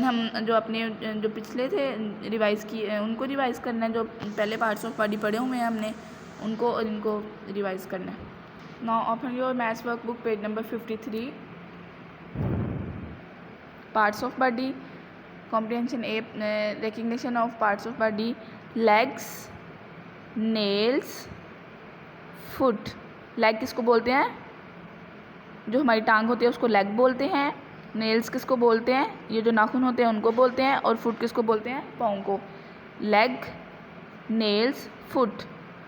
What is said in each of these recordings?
हम जो अपने जो पिछले थे रिवाइज़ किए उनको रिवाइज़ करना है, जो पहले पार्ट्स ऑफ बॉडी पढ़े हुए हैं हमने उनको और इनको रिवाइज़ करना है। Now open your maths workbook page number 53, parts of body, comprehension A, recognition of parts of body, legs, nails, foot। Leg किसको बोलते हैं? जो हमारी टांग होती है उसको लेग बोलते हैं। नेल्स किसको बोलते हैं? ये जो नाखून होते हैं उनको बोलते हैं। और फुट किसको बोलते हैं? पाँव को। Leg, nails, foot,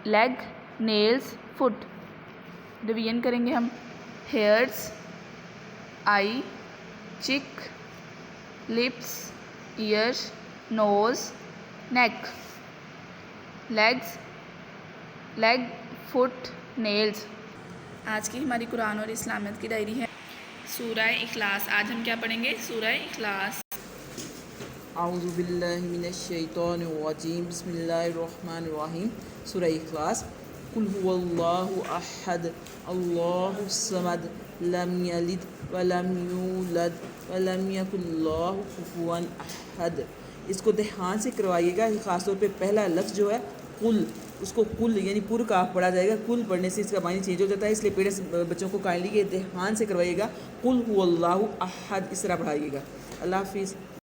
leg, nails, foot. Division करेंगे हम। Hairs, eye, cheek, lips, ears, nose, neck. Legs, leg, foot, nails. आज की हमारी कुरान और इस्लामियत की डायरी है सूरह इखलास। आज हम क्या पढ़ेंगे? सूरह इखलास। आऊज़ु बिल्लाहि मिनश शैतानिर रजीम, बिस्मिल्लाहिर रहमानिर रहीम। सूरह इखलास। कुल हुवल्लाहु अहद, अल्लाहुस समद, लम यलिद व लम यूलद व लम यकुल लहु कुफुवन अहद। इसको ध्यान से करवाइएगा। ख़ासतौर पे पहला लफ्ज़ जो है कुल, उसको कुल यानी पुर काफ पढ़ा जाएगा। कुल पढ़ने से इसका मानी चेंज हो जाता है, इसलिए पेरेंट्स बच्चों को काइंडली ये ध्यान से करवाइएगा। कुल हुवल्लाहु अहद इस तरह पढ़ाइएगा। अल्लाह हाफिज़।